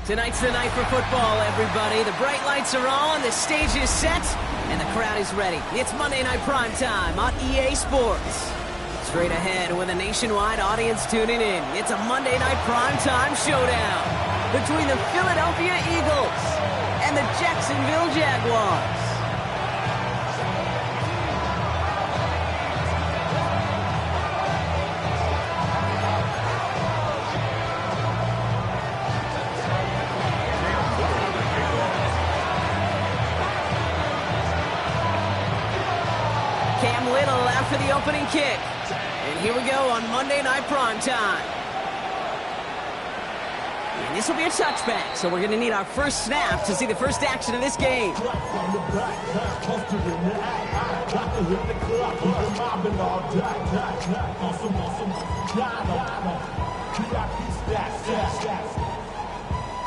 Tonight's the night for football, everybody. The bright lights are on, the stage is set, and the crowd is ready. It's Monday Night Prime Time on EA Sports. Straight ahead with a nationwide audience tuning in, it's a Monday Night Prime Time showdown between the Philadelphia Eagles and the Jacksonville Jaguars. For the opening kick. And here we go on Monday Night Prime Time. And this will be a touchback, so we're going to need our first snap to see the first action of this game.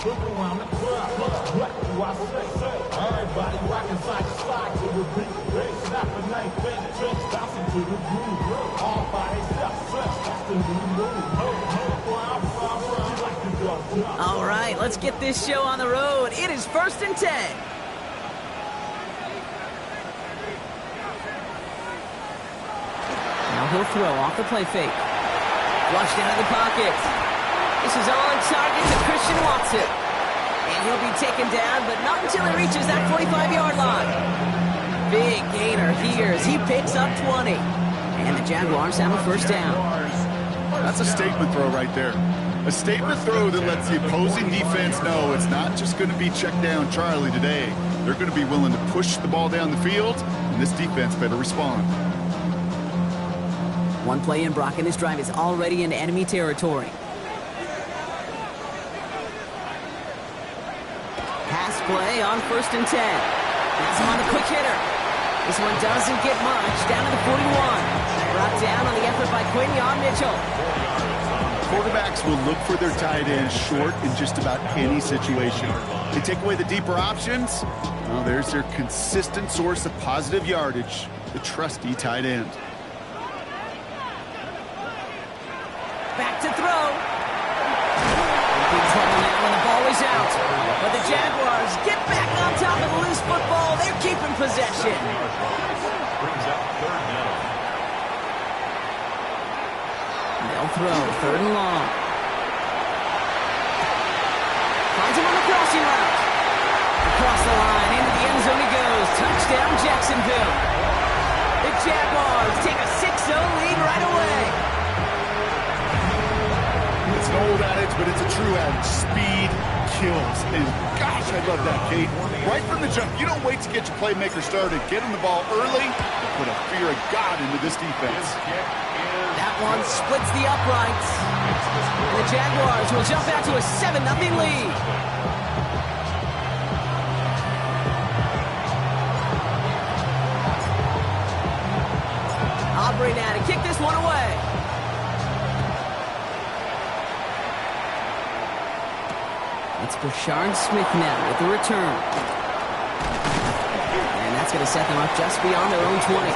Look around the club, what do I say? Everybody rocking side to side to the beat. They snapping like penitentiary, bouncing to the groove. All by themselves, that's the new move. All right, let's get this show on the road. It is 1st and 10. Now he'll throw off the play fake. Flushed out of the pocket. This is on target to Christian Watson. And he'll be taken down, but not until he reaches that 45-yard line. Big gainer here as he picks up 20. And the Jaguars have a first down. That's a statement throw right there. A statement throw that lets the opposing defense know it's not just going to be check down Charlie today. They're going to be willing to push the ball down the field, and this defense better respond. One play in, Brock, and this drive is already into enemy territory. Play on 1st and 10. Has him on the quick hitter. This one doesn't get much. Down to the 41. Brought down on the effort by Quinion Mitchell. Quarterbacks will look for their tight end short in just about any situation. They take away the deeper options. Well, there's their consistent source of positive yardage, the trusty tight end. Back to throw. Big trouble now when the ball is out. But the Jaguars get back on top of the loose football. They're keeping possession. They'll throw 3rd and long. Finds him on the crossing route. Across the line, into the end zone he goes. Touchdown, Jacksonville. The Jaguars take a 6-0 lead right away. It's an old adage, but it's a true adage. Speed kills. And gosh, I love that, Kate. Right from the jump, you don't wait to get your playmaker started. Get him the ball early and put a fear of God into this defense. That one splits the uprights. And the Jaguars will jump out to a 7-0 lead. Aubrey now to kick this one away. It's Brashard Smith now with the return. And that's going to set them up just beyond their own 20.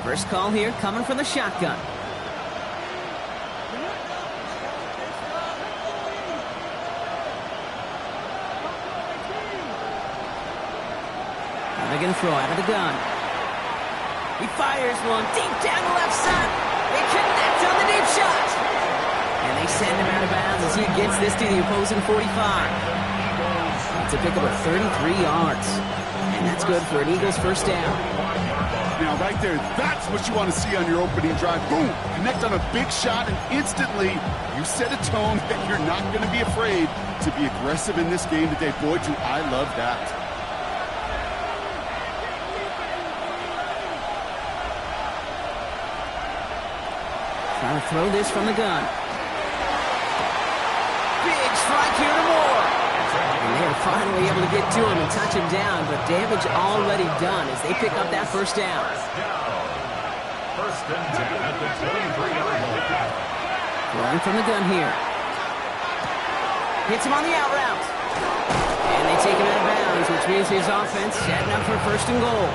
First call here coming from the shotgun. They're going to throw out of the gun. He fires one deep down the left side. They connect on the deep shot. And they send him out of bounds as he gets this to the opposing 45. It's a pickup of 33 yards. And that's good for an Eagles first down. Now, right there, that's what you want to see on your opening drive. Boom! Connect on a big shot, and instantly you set a tone that you're not going to be afraid to be aggressive in this game today. Boy, do I love that. Trying to throw this from the gun. Big strike here to Moore. And they are finally able to get to him and touch him down, but damage already done as they pick up that first down. First and 10 at the 23-yard line. Throwing from the gun here. Hits him on the out route. And they take him out of bounds, which means his offense setting up for first and goal.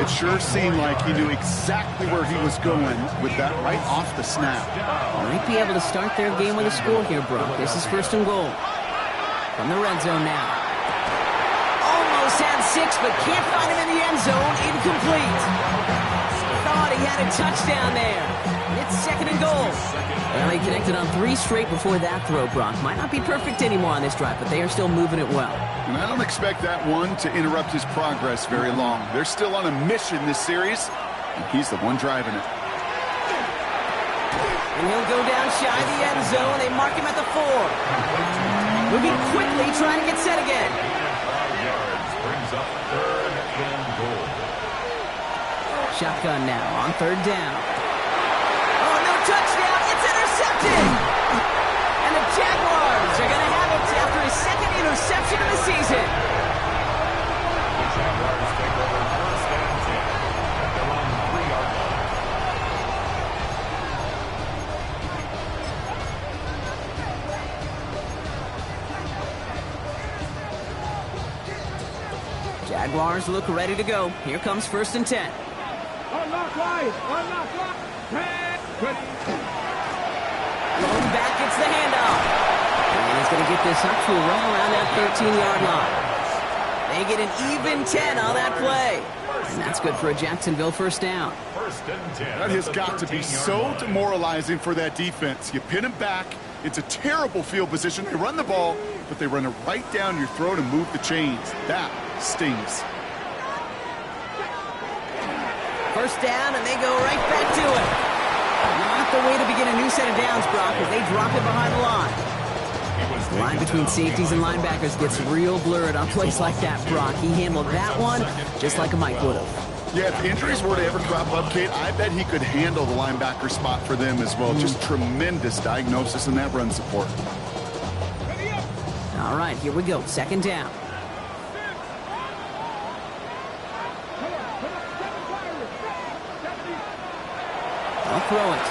It sure seemed like he knew exactly where he was going with that right off the snap. Might be able to start their game with a score here, Brock. This is first and goal. From the red zone now. Almost had 6, but can't find him in the end zone. Incomplete. Thought he had a touchdown there. It's second and goal. Well, he connected on 3 straight before that throw, Brock. Might not be perfect anymore on this drive, but they are still moving it well. And I don't expect that one to interrupt his progress very long. They're still on a mission this series, and he's the one driving it. And he'll go down shy of the end zone. They mark him at the 4. Moving quickly, trying to get set again. 5 yards brings up third and goal. Shotgun now on third down. Oh, no touchdown. It's intercepted. And the Jaguars are going to have it after his second interception of the season. The Jaguars take over first and 10 at their own 3-yard line. Jaguars look ready to go. Here comes first and 10. Going back, it's the handoff. And he's going to get this up to right around that 13-yard line. They get an even 10 on that play. And that's good for a Jacksonville first down. First and 10. That has got to be so demoralizing for that defense. You pin him back. It's a terrible field position. They run the ball, but they run it right down your throat and move the chains. That stings. First down, and they go right back to it. Not the way to begin a new set of downs, Brock, as they drop it behind the line. The line between safeties and linebackers gets real blurred on plays like that, Brock. He handled that one just like a Mike would have. Yeah, if injuries were to ever crop up, Kate, I bet he could handle the linebacker spot for them as well. Just tremendous diagnosis in that run support. All right, here we go. Second down. I'll throw it.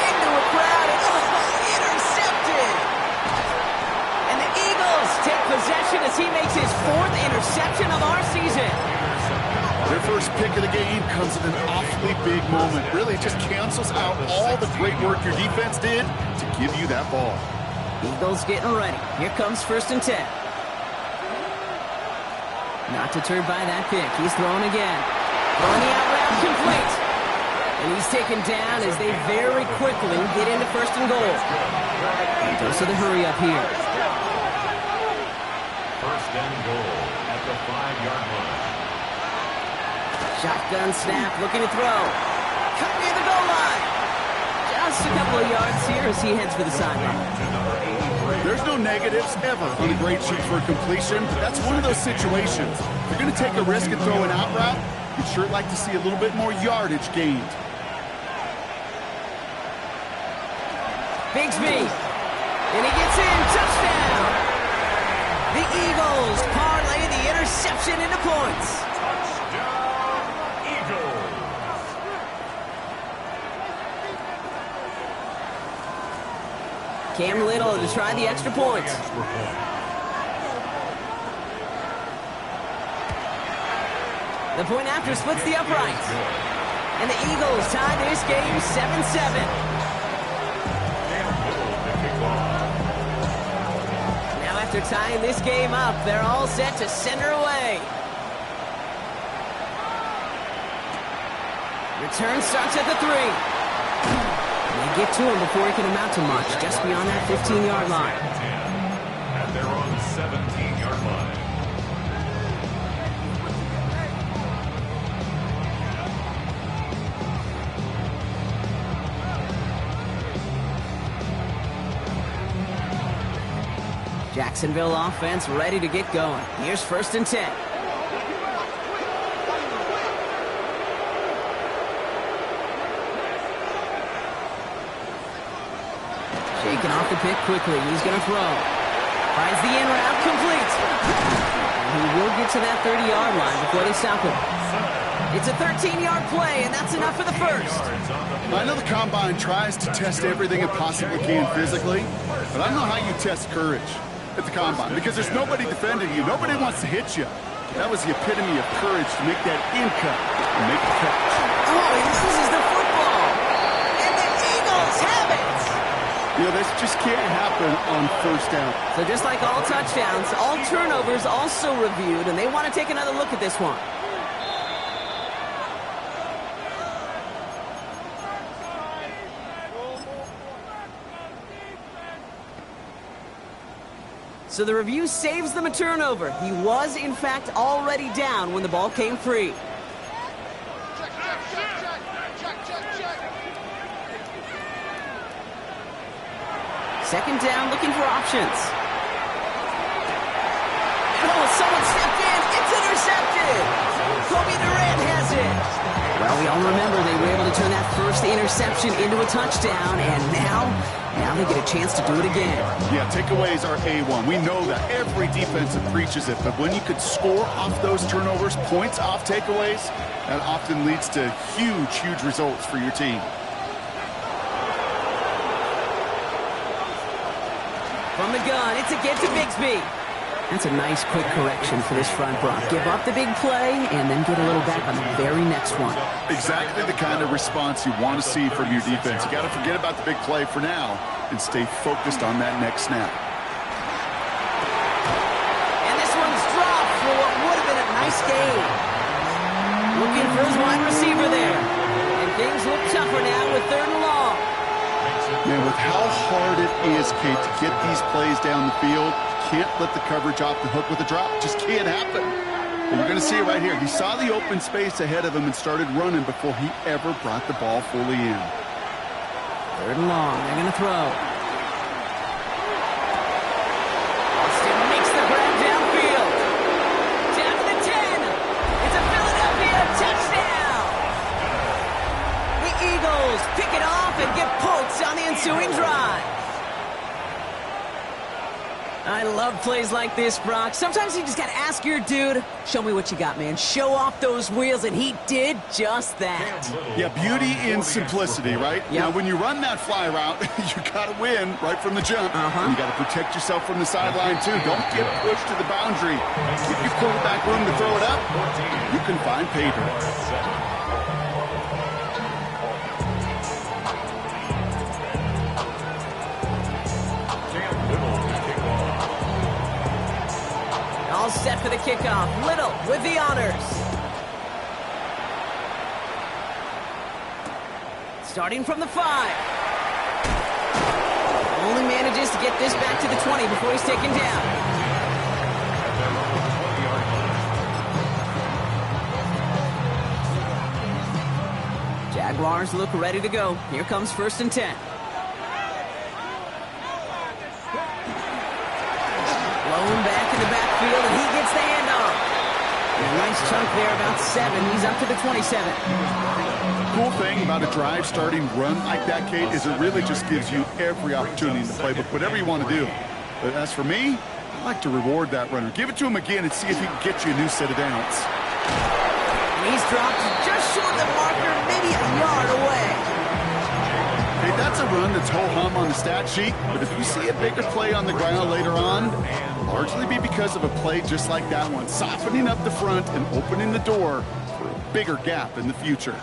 Into a crowd, and intercepted! And the Eagles take possession as he makes his 4th interception of our season. Their first pick of the game comes at an awfully big moment. Really just cancels out all the great work your defense did to give you that ball. Eagles getting ready. Here comes first and 10. Not deterred by that pick. He's throwing again. Throwing the out route complete. And he's taken down as they very quickly get into first and goal. And dose of the hurry up here. First and goal at the 5-yard line. Shotgun snap, looking to throw. Cut near the goal line. Just a couple of yards here as he heads for the sideline. There's no negatives ever on a great shoot for a completion. That's one of those situations. If you're going to take a risk and throw an out route, you'd sure like to see a little bit more yardage gained. Bigsby. And he gets in. Touchdown. The Eagles parlay the interception into points. Touchdown, Eagles. Cam Little to try the extra point. The point after splits the uprights. And the Eagles tie this game 7-7. Now after tying this game up, they're all set to send her away. Return starts at the 3. They get to him before he can amount to much, just beyond that 15-yard line. At their own 17-yard line. Jacksonville offense ready to get going. Here's first and 10. Shaking off the pick quickly. He's going to throw. Finds the in route complete. And he will get to that 30-yard line before they stop him. It's a 13-yard play, and that's enough for the first. I know the Combine tries to test everything it possibly can physically, but I don't know how you test courage at the Combine because there's nobody defending you. Nobody wants to hit you. That was the epitome of courage to make that in-cut and make the catch. Oh, he loses the football. And the Eagles have it. You know, this just can't happen on first down. So just like all touchdowns, all turnovers also reviewed, and they want to take another look at this one. So the review saves them a turnover. He was, in fact, already down when the ball came free. Second down, looking for options. Oh, someone stepped in. It's intercepted. Kobe Durant has it. Well, we all remember they were able to turn that first interception into a touchdown, and now they get a chance to do it again. Yeah, takeaways are A1. We know that. Every defensive preaches it, but when you could score off those turnovers, points off takeaways, that often leads to huge results for your team. From the gun, it's a get to Bigsby. That's a nice quick correction for this front Brock. Give up the big play and then get a little back on the very next one. Exactly the kind of response you want to see from your defense. You got to forget about the big play for now and stay focused on that next snap. And this one's dropped for what would have been a nice gain. Looking for his wide receiver there. And things look tougher now with 3rd and long. Man, with how hard it is, Kate, to get these plays down the field, you can't let the coverage off the hook with a drop. It just can't happen. And you're going to see it right here. He saw the open space ahead of him and started running before he ever brought the ball fully in. 3rd and long. They're going to throw. Austin makes the grab downfield. Down to the 10. It's a Philadelphia touchdown. The Eagles pick it off and get poked on the ensuing drive. I love plays like this, Brock. Sometimes you just got to ask your dude, show me what you got, man. Show off those wheels, and he did just that. Yeah, beauty in simplicity, right? Yep. Now, when you run that fly route, you got to win right from the jump. You got to protect yourself from the sideline, too. Don't get pushed to the boundary. Give your quarterback room to throw it up. You can find pay dirt. All set for the kickoff. Little with the honors. Starting from the 5. Only manages to get this back to the 20 before he's taken down. Jaguars look ready to go. Here comes 1st and 10. Blown back in the backfield, and he gets the handoff. And a nice chunk there, about 7. He's up to the 27. Cool thing about a drive starting run like that, Kate, is it really just gives you every opportunity in the playbook, whatever you want to do. But as for me, I like to reward that runner. Give it to him again and see if he can get you a new set of downs. And he's dropped just short of the marker, maybe a yard away. Hey, that's a run that's ho-hum on the stat sheet, but if you see a bigger play on the ground later on, it'll largely be because of a play just like that one, softening up the front and opening the door for a bigger gap in the future.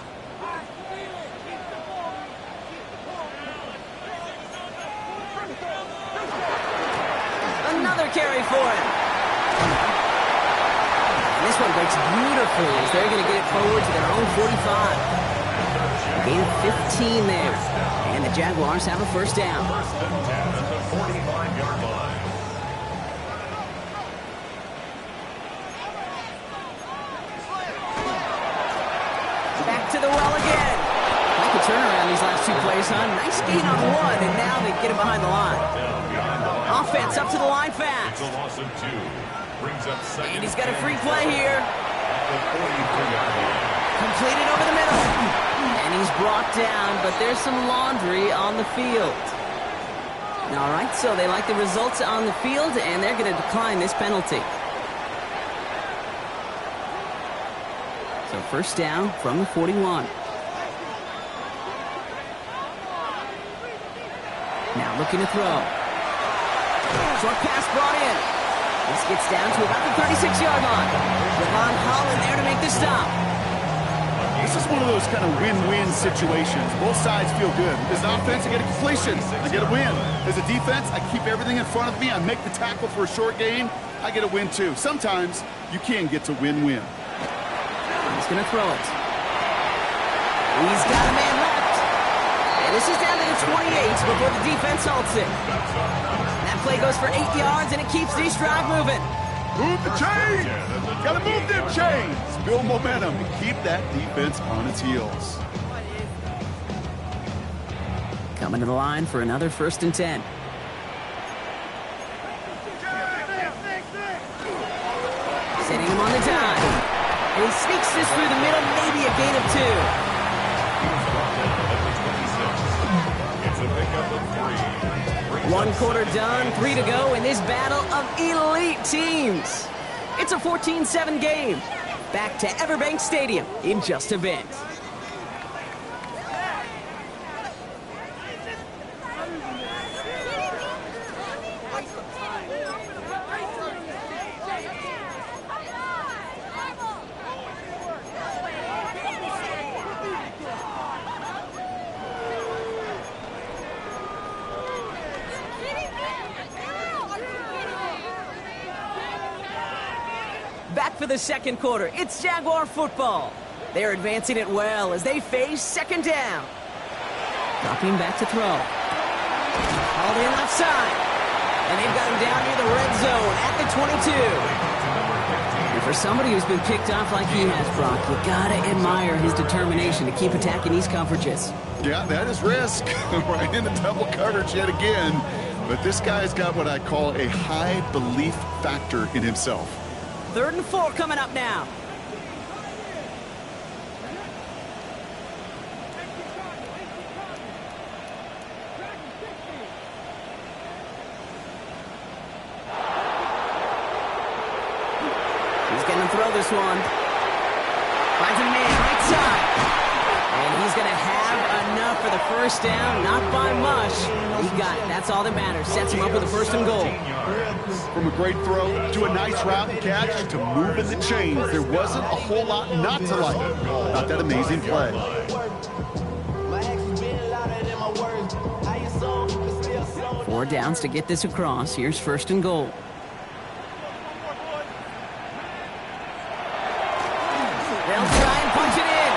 Another carry for him. And this one breaks beautifully as they're going to get it forward to their own 45. Gain of 15 there. And the Jaguars have a 1st down. 1st and 10 at the 45-yard line. Back to the well again. Like a turnaround these last 2 plays, huh? Nice gain on 1, and now they get him behind the line. Offense up to the line fast. It's a loss of 2. Brings up 2nd. And he's got a free play here. At the 43-yard line. Completed over the middle. And he's brought down, but there's some laundry on the field. All right, so they like the results on the field, and they're going to decline this penalty. So first down from the 41. Now looking to throw. Short pass brought in. This gets down to about the 36-yard line. Devon Holland there to make the stop. This is one of those kind of win-win situations. Both sides feel good. As an offense, I get a completion. I get a win. As a defense, I keep everything in front of me. I make the tackle for a short gain. I get a win, too. Sometimes you can get to win-win. He's going to throw it. He's got a man left. And this is down to the 28 before the defense halts it. That play goes for 8 yards, and it keeps this drive moving. Move the chains! Gotta move them chains! Build momentum and keep that defense on its heels. Coming to the line for another 1st and 10. Setting him on the dime. And he sneaks this through the middle, maybe a gain of 2. It's a pickup of 3. 1 quarter done, 3 to go in this battle of elite teams. It's a 14-7 game. Back to Everbank Stadium in just a bit. Back for the 2nd quarter. It's Jaguar football. They're advancing it well as they face 2nd down. Dropping back to throw. Called in offside. And they've got him down near the red zone at the 22. And for somebody who's been picked off like he has, Brock, you gotta admire his determination to keep attacking these coverages. Yeah, that is risk. Right into double coverage yet again. But this guy's got what I call a high belief factor in himself. 3rd and 4 coming up now. He's going to throw this one. Finds a man right side. And he's going to have enough for the 1st down. Not by much. He got it. That's all that matters. Sets him up with a 1st and goal. From a great throw to a nice route and catch to moving the chains, there wasn't a whole lot not to like. Not that amazing play. 4 downs to get this across. Here's 1st and goal. They'll try and punch it in.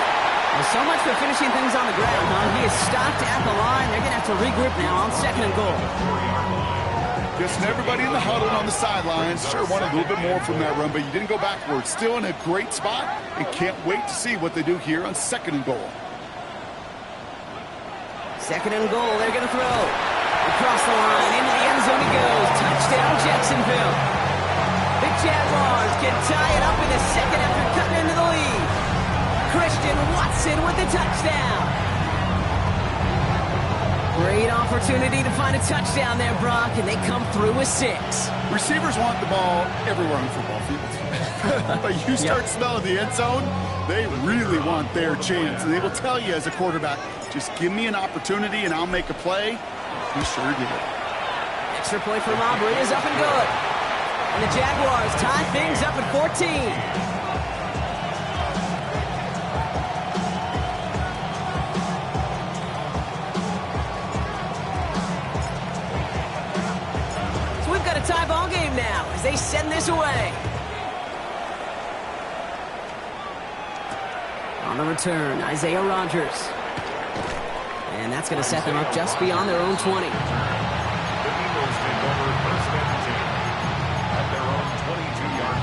Well, so much for finishing things on the ground, huh? He is stopped at the line. They're going to have to regroup now on 2nd and goal. Just everybody in the huddle on the sidelines. Sure wanted a little bit more from that run, but you didn't go backwards. Still in a great spot and can't wait to see what they do here on 2nd and goal. 2nd and goal. They're going to throw. Across the line. Into the end zone he goes. Touchdown, Jacksonville. The Jaguars can tie it up in the 2nd after cutting into the lead. Christian Watson with the touchdown. Great opportunity to find a touchdown there, Brock, and they come through with 6. Receivers want the ball everywhere on the football field. But you start smelling the end zone, they really want their chance. And they will tell you as a quarterback, just give me an opportunity and I'll make a play. He sure did. Extra point from Aubrey is up and good. And the Jaguars tie things up at 14. Tie ball game now as they send this away. On the return, Isaiah Rodgers. And that's going to set them up just beyond their own 20. The Eagles take over 1st and 10 at their own 22-yard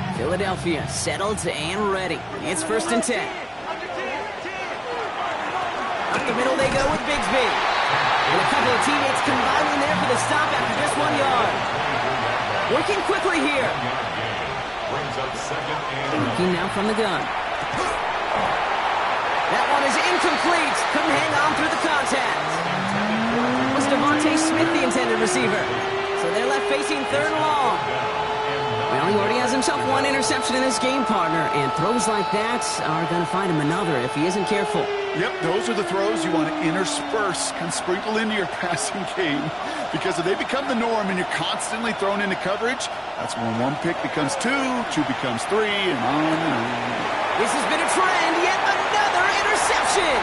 line. Philadelphia settled and ready. It's 1st and 10. Up the middle they go with Bigsby. And a couple of teammates combining there for the stop after just 1 yard. Working quickly here. Working now from the gun. That one is incomplete. Couldn't hang on through the contact. Was Devontae Smith the intended receiver? So they're left facing third and long. Well, he already has himself one interception in this game, partner, and throws like that are going to find him another if he isn't careful. Yep, those are the throws you want to intersperse and sprinkle into your passing game, because if they become the norm and you're constantly thrown into coverage, that's when one pick becomes two becomes three, and on and on. This has been a trend, yet another interception.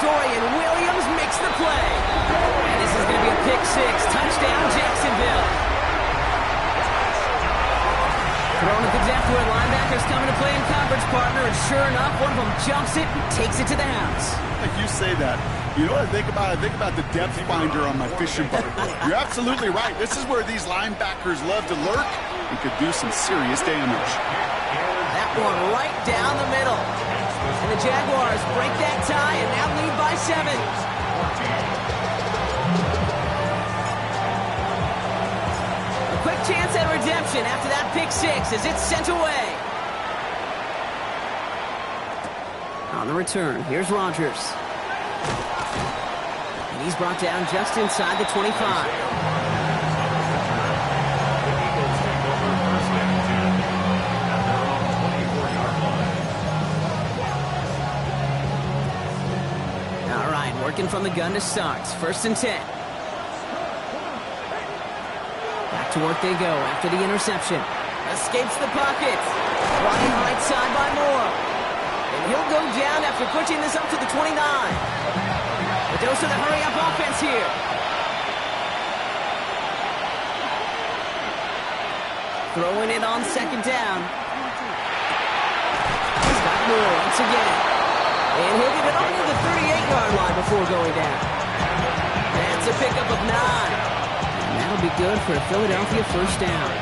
Dorian Williams makes the play. And this is going to be a pick six. Touchdown, Jacksonville. Thrown at the depth where linebackers coming to play in coverage, partner, and sure enough, one of them jumps it and takes it to the house. Like you say that. You know what I think about? I think about the depth finder on my fishing boat. You're absolutely right. This is where these linebackers love to lurk and could do some serious damage. That one right down the middle. And the Jaguars break that tie and now lead by 7. A quick chance at redemption after that pick six as it's sent away. On the return, here's Rodgers. And he's brought down just inside the 25. Working from the gun to start. First and 10. Back to work they go after the interception. Escapes the pocket. Flying right side by Moore. And he'll go down after pushing this up to the 29. The dose of the hurry-up offense here. Throwing it on second down. He's got Moore once again. And he'll get it on to the 38-yard line before going down. That's a pickup of 9. And that'll be good for a Philadelphia first down.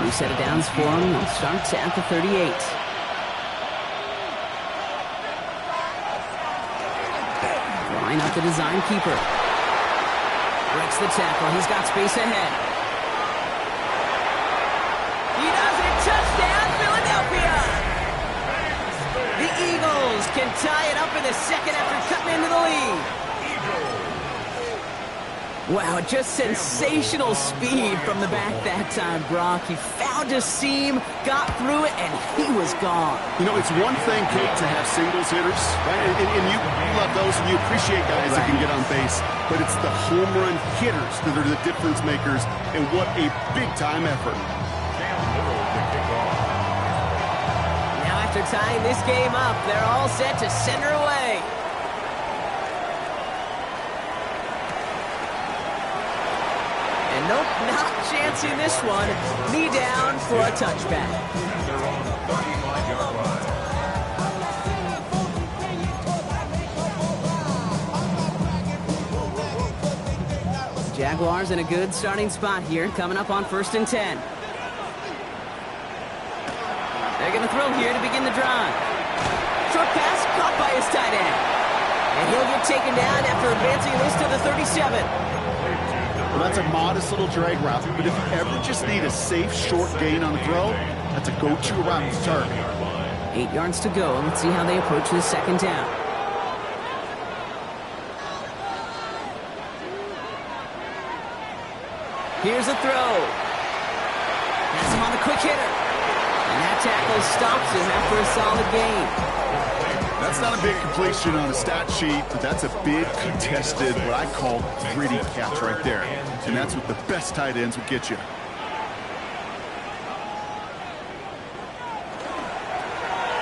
New set of downs for him. They'll start at the 38. Drawing up the design keeper. Breaks the tackle. He's got space ahead. He does it. Touchdown, Philadelphia! The Eagles can tie it up in the second after cutting into the lead. Wow, just sensational speed from the back that time, Brock. He found a seam, got through it, and he was gone. You know, it's one thing, Kate, to have singles hitters, right? And you love those, and you appreciate guys that can get on base. But it's the home run hitters that are the difference makers, and what a big-time effort. After tying this game up, they're all set to send her away. And nope, not chancing this one. Knee down for a touchback. Jaguars in a good starting spot here, coming up on first and 10. They're going to throw here to begin the drive. Short pass caught by his tight end. And he'll get taken down after advancing this to the 37. Well, that's a modest little drag route, but if you ever just need a safe, short gain on a throw, that's a go-to around the target. 8 yards to go. Let's see how they approach this second down. Here's a throw. That's him on the quick hitter. And that tackle stops him after a solid gain. That's not a big completion on a stat sheet, but that's a big contested, what I call gritty catch right there. And that's what the best tight ends will get you.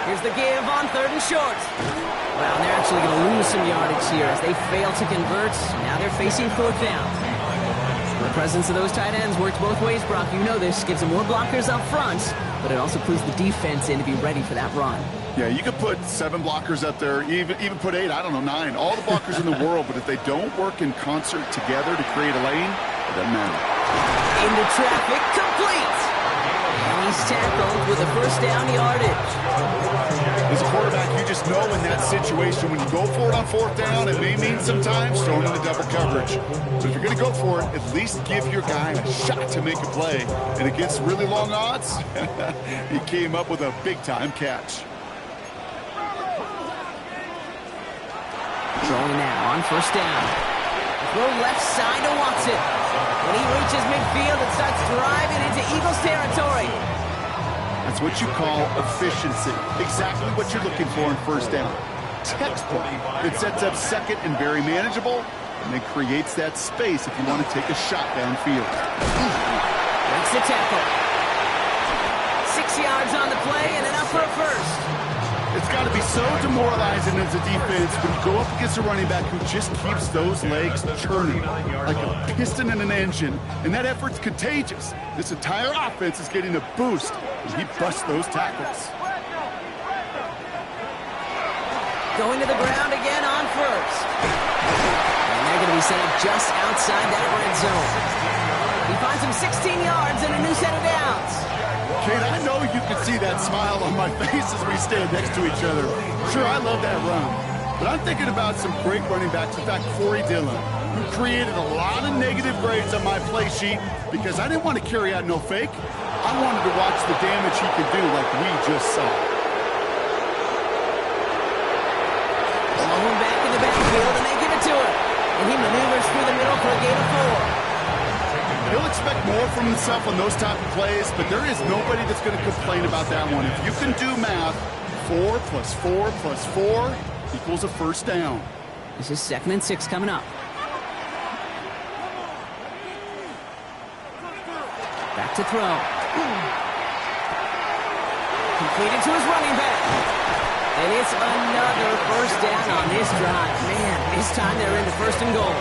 Here's the give on third and short. Well, they're actually going to lose some yardage here as they fail to convert. Now they're facing fourth down. The presence of those tight ends works both ways, Brock. You know this. Gives them more blockers up front, but it also puts the defense in to be ready for that run. Yeah, you could put 7 blockers up there, even put 8, I don't know, 9. All the blockers in the world, but if they don't work in concert together to create a lane, it doesn't matter. Into traffic, complete! And he's tackled with a first down yardage. As a quarterback, you just know in that situation, when you go for it on fourth down, it may mean sometimes throwing into double coverage. But if you're going to go for it, at least give your guy a shot to make a play. And against really long odds, he came up with a big-time catch. Throwing now on first down. Throw left side to Watson. When he reaches midfield, it starts driving into Eagles territory. That's what you call efficiency. Exactly what you're looking for in first down. Textbook. It sets up second and very manageable, and it creates that space if you want to take a shot downfield. Breaks the tackle. 6 yards on the play, and then up for a first. It's got to be so demoralizing as a defense when you go up against a running back who just keeps those legs churning like a piston in an engine, and that effort's contagious. This entire offense is getting a boost when he busts those tackles. Going to the ground again on first. And they're going to be set up just outside that red zone. He finds him 16 yards and a new set of downs. Kate, I know you can see that smile on my face as we stand next to each other. Sure, I love that run. But I'm thinking about some great running backs. In fact, Corey Dillon, who created a lot of negative grades on my play sheet because I didn't want to carry out no fake. I wanted to watch the damage he could do like we just saw. Alone back in the backfield, and they give it to him. And he maneuvers through the middle for a gain of 4. He'll expect more from himself on those type of plays, but there is nobody that's going to complain about that one. If you can do math, 4 plus 4 plus 4 equals a first down. This is 2nd and 6 coming up. Back to throw. Completed to his running back. And it's another first down on this drive. Man, this time they're into 1st and goal.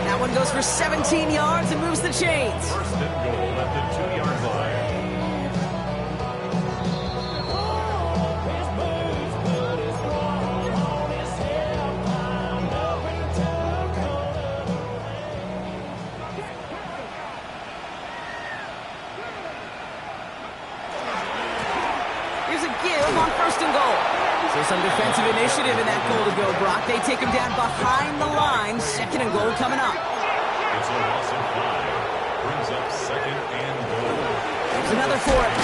That one goes for 17 yards and moves the chains. 1st and goal at the 2-yard line. Here's a give on 1st and goal. So some defensive initiative in that goal to go, Brock. They take him down behind the line. 2nd and goal coming up. It's a loss of 5. Brings up 2nd and goal. There's another for it.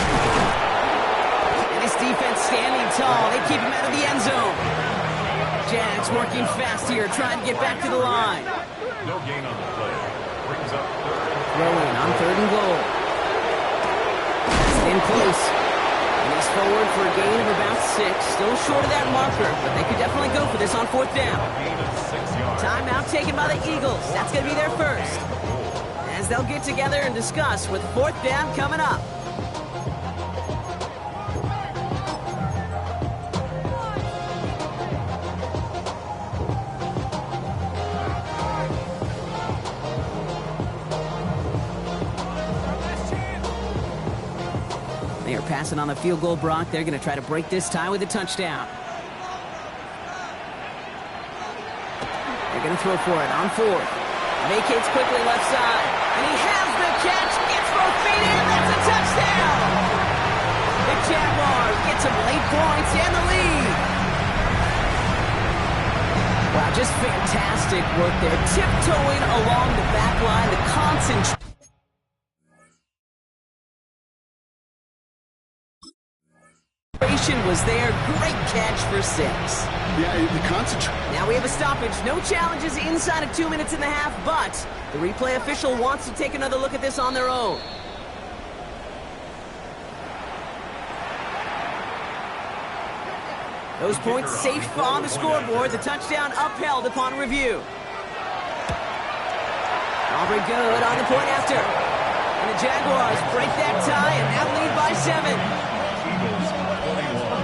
And this defense standing tall. They keep him out of the end zone. Jags working fast here, trying to get back to the line. No gain on the play. Brings up 3rd and Throwing on 3rd and goal. That's in place. And he's forward for a gain of about 6. Still short of that marker, but they could definitely go for this on 4th down. gain of 6 yards. Timeout taken by the Eagles. That's going to be their first. As they'll get together and discuss with 4th down coming up. They are passing on the field goal, Brock. They're going to try to break this tie with a touchdown. They're going to throw for it on 4th. Vacates quickly left side. And he has the catch. Gets both feet in. That's a touchdown. The Jaguars get some late points and the lead. Wow, just fantastic work there. Tiptoeing along the back line. The concentration was there. Great catch for 6. Yeah, the concentration. Now we have a stoppage. No challenges inside of 2 minutes and a half, but the replay official wants to take another look at this on their own. Those points safe on the scoreboard. The touchdown upheld upon review. Aubrey good on the point after. And the Jaguars break that tie and now lead by 7. Eagles 21.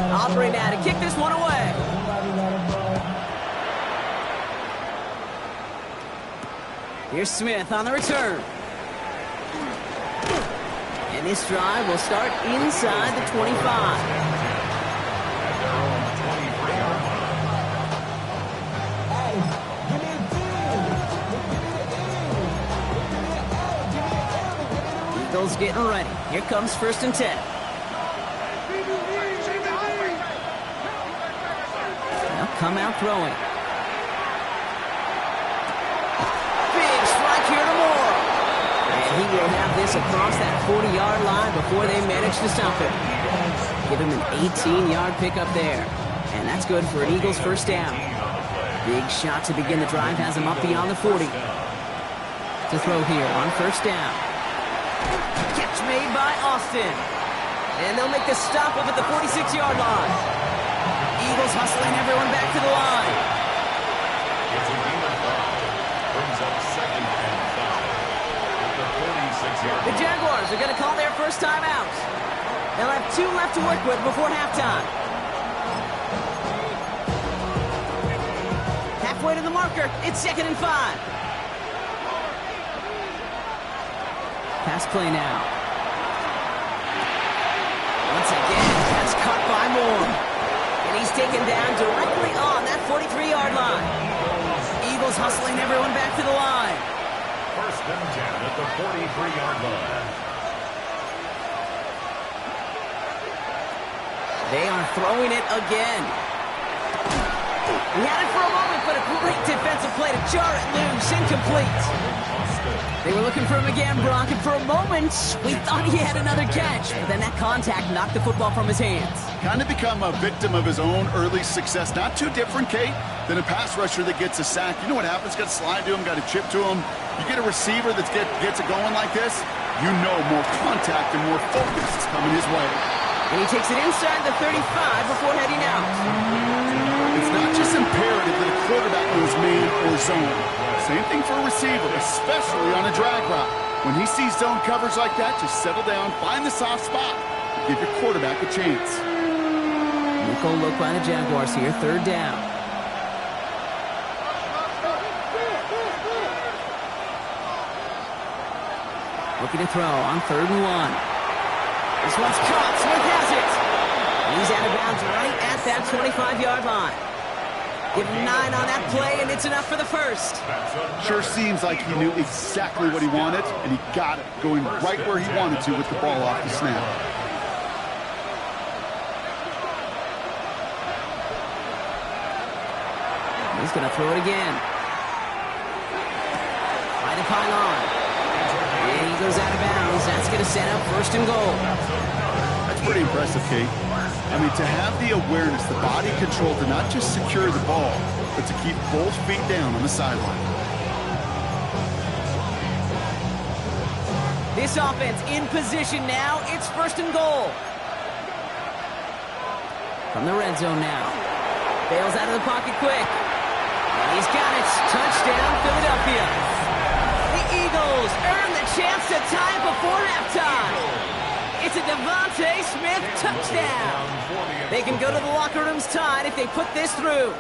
Aubrey now to kick this one away. Here's Smith on the return. And this drive will start inside the 25. Eagles getting ready. Here comes 1st and 10. Now come out throwing. Big strike here to Moore. And he will have this this across that 40-yard line before they manage to stop him. Give him an 18-yard pickup there. And that's good for an Eagles first down. Big shot to begin the drive has him up beyond the 40. To throw here on first down. Catch made by Austin. And they'll make the stop up at the 46-yard line. Eagles hustling everyone back to the line. It's a gain of 5. Brings up 2nd and 5. At the 46-yard line. The Jaguars are going to call their first time out. They'll have 2 left to work with before halftime. Halfway to the marker. It's 2nd and 5. Pass play now. Once again, that's caught by Moore. And he's taken down directly on that 43-yard line. Eagles hustling everyone back to the line. 1st and 10 at the 43-yard line. They are throwing it again. He had it for a moment, but a great defensive play to jar it loose. Incomplete. They were looking for him again, Brock, and for a moment, we thought he had another catch. But then that contact knocked the football from his hands. Kind of become a victim of his own early success. Not too different, Kate, than a pass rusher that gets a sack. You know what happens? Got to slide to him, got to chip to him. You get a receiver that gets it going like this, you know more contact and more focus is coming his way. And he takes it inside the 35 before heading out. It's not just imperative that a quarterback knows man or zone. Same thing for a receiver, especially on a drag route. When he sees zone coverage like that, just settle down, find the soft spot, and give your quarterback a chance. Nickel look by the Jaguars here, 3rd down. Looking to throw on 3rd and 1. This one's caught. Smith has it. He's out of bounds right at that 25-yard line. Give him 9 on that play, and it's enough for the first. Sure seems like he knew exactly what he wanted, and he got it, going right where he wanted to with the ball off the snap. He's going to throw it again. By the pylon. And he goes out of bounds. That's going to set up 1st and goal. That's pretty impressive, Kate. I mean, to have the awareness, the body control to not just secure the ball, but to keep both feet down on the sideline. This offense in position now. It's 1st and goal. From the red zone now. Bails out of the pocket quick. And he's got it. Touchdown, Philadelphia. The Eagles earn the chance to tie it before halftime. It's a Devontae Smith touchdown. They can go to the locker rooms tied if they put this through.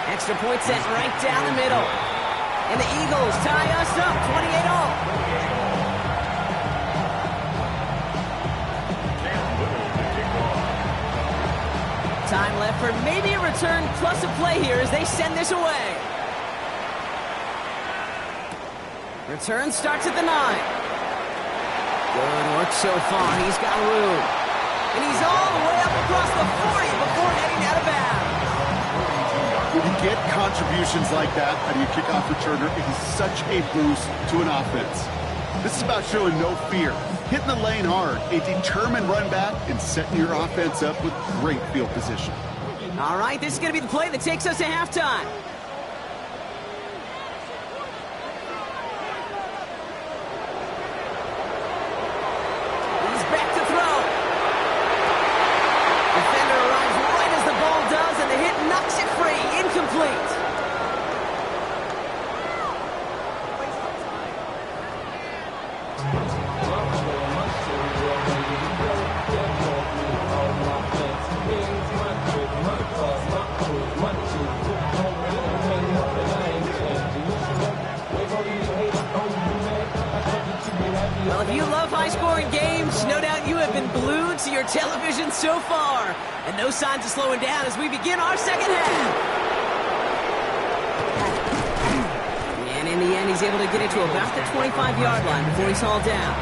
Extra point set right down the middle. And the Eagles tie us up 28-all. Time left for maybe a return plus a play here as they send this away. Return starts at the 9. Good work so far. He's got room. And he's all the way up across the 40 before heading out of bounds. When you get contributions like that out of your kickoff returner, it is such a boost to an offense. This is about showing no fear, hitting the lane hard, a determined run back, and setting your offense up with great field position. All right, this is going to be the play that takes us to halftime. Well, if you love high-scoring games, no doubt you have been glued to your television so far. And no signs of slowing down as we begin our second half. And in the end, he's able to get it to about the 25-yard line before he's hauled down.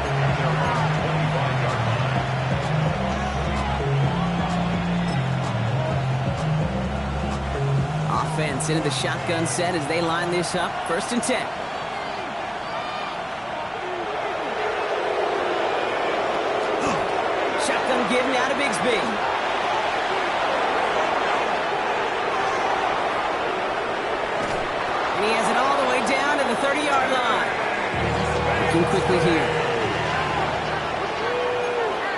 Offense into the shotgun set as they line this up. 1st and 10. Shotgun give now to Bigsby. And he has it all the way down to the 30-yard line. Looking quickly here.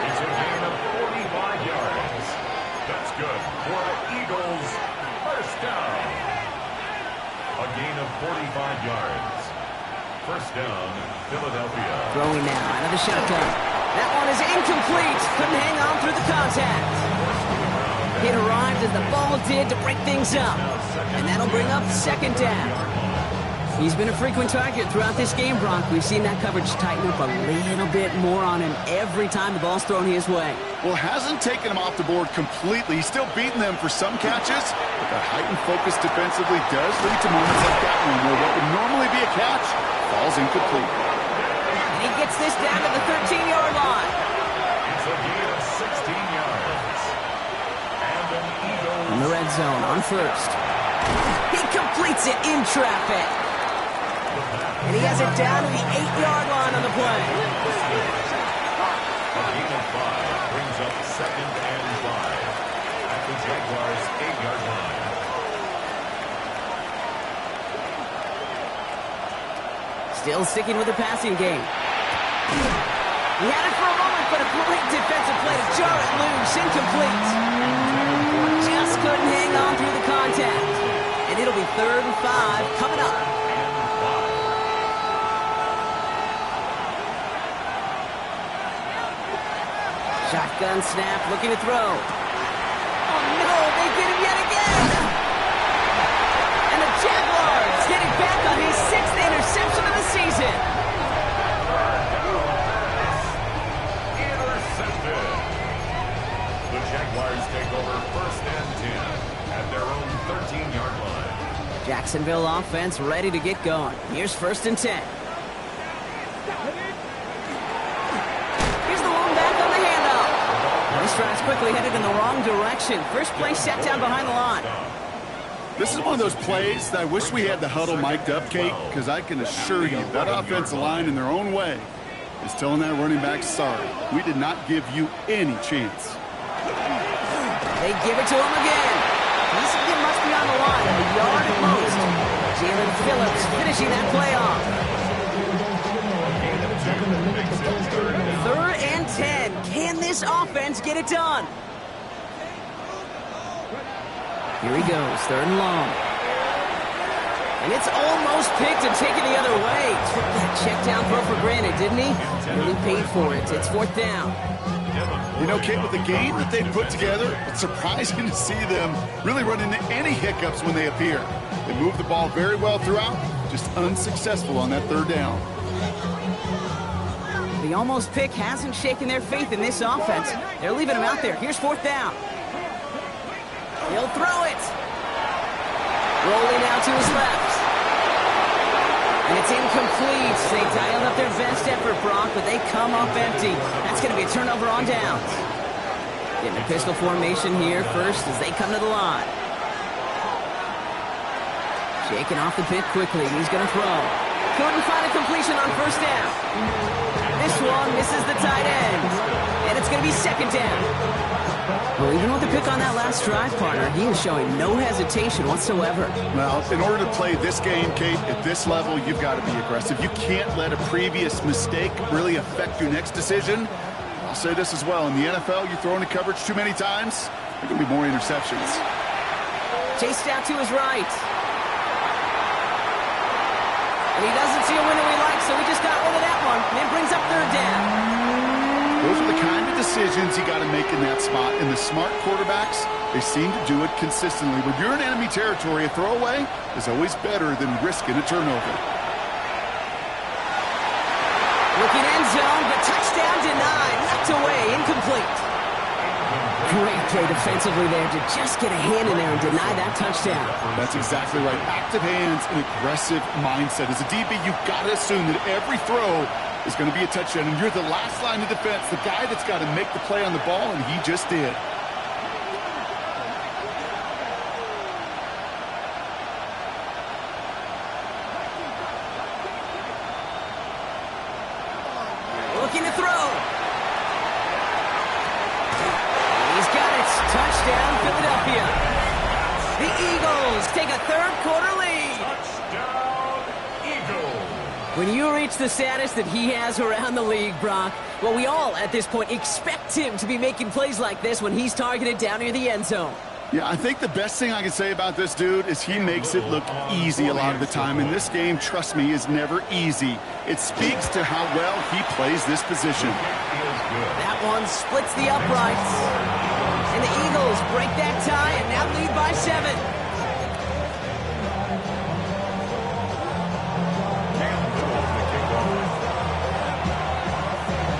It's a gain of 45 yards. That's good for the Eagles. First down. A gain of 45 yards. First down, Philadelphia. Throwing now out of the shotgun. That one is incomplete. Couldn't hang on through the contact. It arrived as the ball did to break things up. And that'll bring up second down. He's been a frequent target throughout this game, Bronk. We've seen that coverage tighten up a little bit more on him every time the ball's thrown his way. Well, hasn't taken him off the board completely. He's still beating them for some catches, but that heightened focus defensively does lead to moments like that one where what would normally be a catch falls incomplete. And he gets this down to the 13-yard line. It's a gain of 16 yards. And an Eagles. In the red zone on first. He completes it in traffic. And he has it down to the 8-yard line on the play. A gain of 5 brings up second and 5 at the Jaguars' 8-yard line. Still sticking with the passing game. He had it for a moment, but a great defensive play to jar it loose. Incomplete. Just couldn't hang on through the contact. And it'll be 3rd and 5 coming up. Shotgun snap, looking to throw. Oh no, they get him yet again! And the Jaguars getting back on his 6th interception of the season. Intercepted. The Jaguars take over 1st and 10 at their own 13-yard line. Jacksonville offense ready to get going. Here's 1st and 10. This drive's quickly headed in the wrong direction. First play set down behind the line. This is one of those plays that I wish we had the huddle mic'd up, Kate, because I can assure you that offensive line in their own way is telling that running back, sorry, we did not give you any chance. They give it to him again. He doesn't get much beyond the line, a yard at most. Jalen Phillips finishing that play off. 3rd and 10. Can this offense get it done? Here he goes, 3rd and long. And it's almost picked and taken the other way. Took that check down throw for granted, didn't he? Really paid for it. It's 4th down. You know, Kate, with the game that they put together, it's surprising to see them really run into any hiccups when they appear. They move the ball very well throughout, just unsuccessful on that 3rd down. The almost pick hasn't shaken their faith in this offense. They're leaving him out there. Here's 4th down. He'll throw it. Rolling out to his left. And it's incomplete. They dialed up their best effort, Brock, but they come up empty. That's going to be a turnover on downs. Getting a pistol formation here first as they come to the line. Shaking off the pick quickly. He's going to throw. Couldn't find a completion on 1st down. This one misses the tight end. And it's going to be 2nd down. Well, even with the pick on that last drive, partner, he is showing no hesitation whatsoever. Well, in order to play this game, Kate, at this level, you've got to be aggressive. You can't let a previous mistake really affect your next decision. I'll say this as well. In the NFL, you throw into coverage too many times, there are going to be more interceptions. Chased out to his right. And he doesn't see a window he likes, so he just got rid of that one. And it brings up 3rd down. Those are the kind of decisions you got to make in that spot. And the smart quarterbacks, they seem to do it consistently. When you're in enemy territory, a throwaway is always better than risking a turnover. Looking end zone, but touchdown denied. Knocked away, incomplete. Great play defensively there to just get a hand in there and deny that touchdown. That's exactly right. Active hands and aggressive mindset. As a DB, you've got to assume that every throw is going to be a touchdown. And you're the last line of defense, the guy that's got to make the play on the ball, and he just did. Looking to throw. Eagles take a third-quarter lead. Touchdown, Eagles. When you reach the status that he has around the league, Brock, well, we all, at this point, expect him to be making plays like this when he's targeted down near the end zone. Yeah, I think the best thing I can say about this dude is he makes it look easy a lot of the time. And this game, trust me, is never easy. It speaks to how well he plays this position. That one splits the uprights. And the Eagles break that tie and now lead by 7.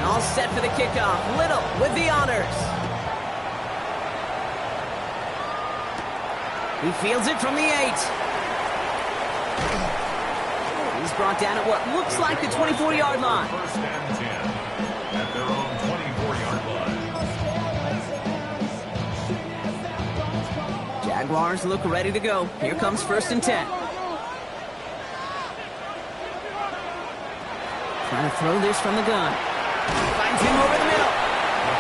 All set for the kickoff. Little with the honors. He fields it from the 8. He's brought down at what looks like the 24-yard line. First and 10 at their own 24-yard line. Jaguars look ready to go. Here comes first and 10. Trying to throw this from the gun. Finds him over the middle.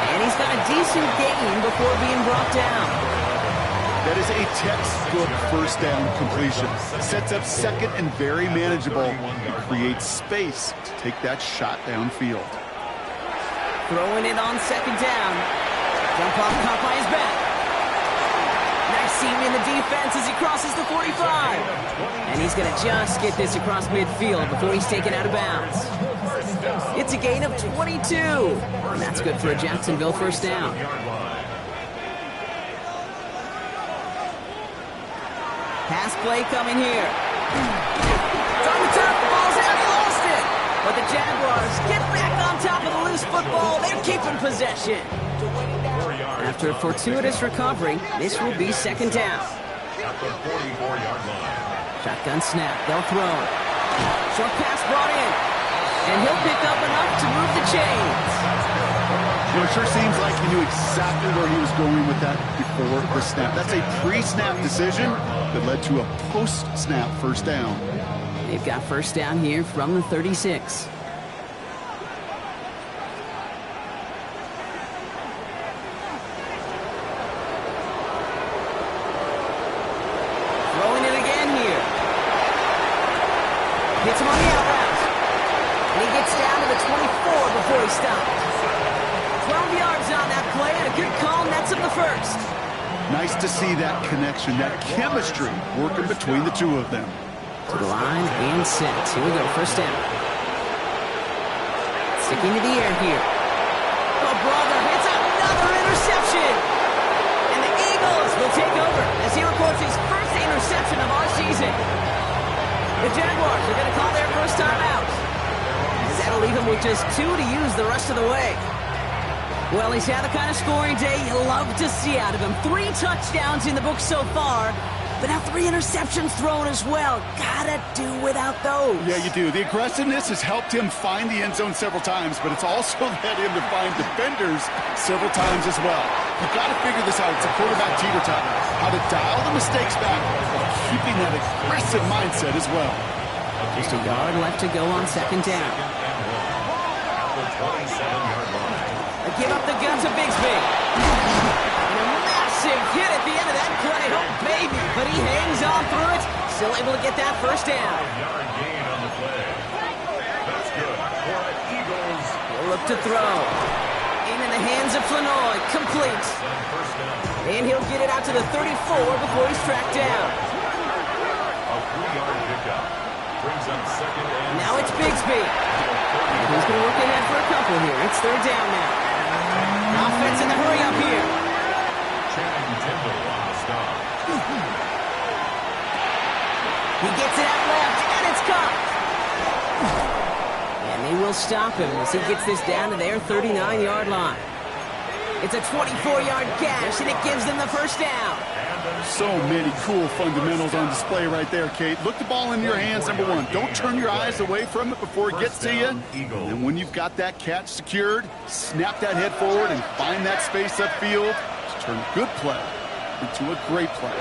And he's got a decent gain before being brought down. That is a textbook first down completion. Sets up second and very manageable. It creates space to take that shot downfield. Throwing it on second down. Jump off, caught by his back. Nice seam in the defense as he crosses the 45. And he's going to just get this across midfield before he's taken out of bounds. It's a gain of 22. And that's good for a Jacksonville first down. Pass play coming here. It's on the top, the ball's out, he lost it. But the Jaguars get back on top of the loose football. They're keeping possession. After a fortuitous recovery, this will be second down. At the 44-yard line. Shotgun snap, they'll throw. Short pass brought in. And he'll pick up enough to move the chains. Well, it sure seems like he knew exactly where he was going with that before the snap. That's a pre-snap decision that led to a post-snap first down. They've got first down here from the 36. Throwing it again here. Hits him on the out route. And he gets down to the 24 before he stops. 12 yards on that play, and a good call nets him the first. Nice to see that connection, that chemistry working between the two of them. To the line and set. Here we go, first down. Sticking to the air here. Oh, brother, it's another interception. And the Eagles will take over as he records his first interception of our season. The Jaguars are going to call their first time out. That'll leave him with just 2 to use the rest of the way. Well, he's had the kind of scoring day you love to see out of him. 3 touchdowns in the book so far, but now 3 interceptions thrown as well. Gotta do without those. Yeah, you do. The aggressiveness has helped him find the end zone several times, but it's also led him to find defenders several times as well. You've got to figure this out. It's a quarterback teeter-totter. How to dial the mistakes back while keeping that aggressive mindset as well. Just a yard left to go on second down. At the 27-yard line. They give up the gun to Bigsby. And a massive hit at the end of that play. Oh, baby. But he hangs on through it. Still able to get that first down. 5-yard gain on the play. That's good for the Eagles. He'll look to throw. In the hands of Flanoy. Complete. First down. And he'll get it out to the 34 before he's tracked down. A 3-yard pickup. Brings up second and Now it's Bigsby. And he's going to work ahead for a couple here. It's third down now. Offense in the hurry up here. Channing Tindall on the stop. He gets it out left, and it's caught. And they will stop him as he gets this down to their 39-yard line. It's a 24-yard gash, and it gives them the first down. So many cool fundamentals on display right there, Kate. Look the ball in your hands, number one. Don't turn your eyes away from it before it gets to you. And when you've got that catch secured, snap that head forward and find that space upfield to turn good play into a great play.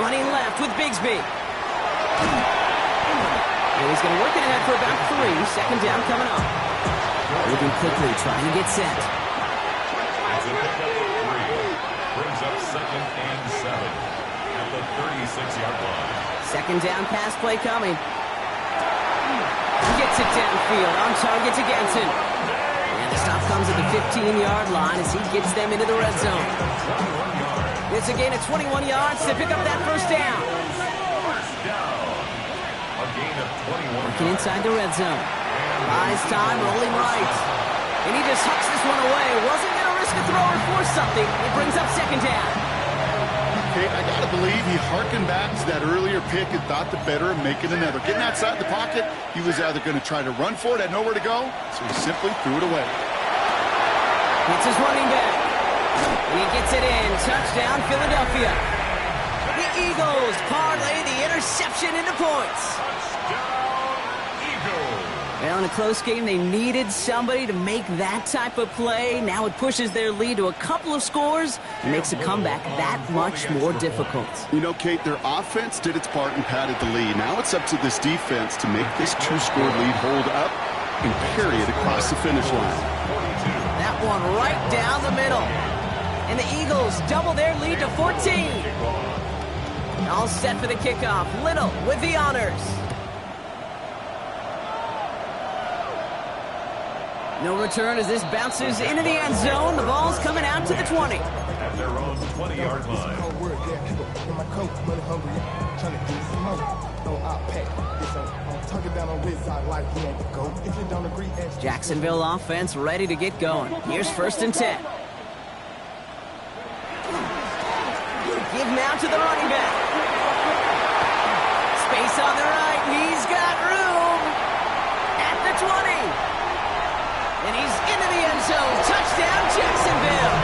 Running left with Bigsby. And he's going to work it ahead for about 3. Second down coming up. Moving quickly, trying to get set. It's a pickup of 3. Brings up 2nd and 7 at the 36-yard line. Second down pass play coming. Gets it downfield, on target to Ganson. And the stop comes at the 15-yard line as he gets them into the red zone. It's a gain of 21 yards to pick up that first down. First down. A gain of 21. Working inside the red zone. Buys time, rolling right. And he just hucks this one away. Wasn't going to risk a throw or force something. It brings up second down. Okay, I got to believe he hearkened back to that earlier pick and thought the better of making another. Getting outside the pocket, he was either going to try to run for it, had nowhere to go, so he simply threw it away. It's his running back. And he gets it in. Touchdown, Philadelphia. The Eagles parlay the interception into points. Touchdown, Eagles. Well, in a close game, they needed somebody to make that type of play. Now it pushes their lead to a couple of scores and makes a comeback that much more difficult. You know, Kate, their offense did its part and padded the lead. Now it's up to this defense to make this 2-score lead hold up and carry it across the finish line. That one right down the middle. And the Eagles double their lead to 14. All set for the kickoff. Little with the honors. No return as this bounces into the end zone. The ball's coming out to the 20. At their own 20-yard line. Jacksonville offense ready to get going. Here's 1st and 10. Give now to the running back. Space on the right. He's got room at the 20. And he's into the end zone. Touchdown, Jacksonville.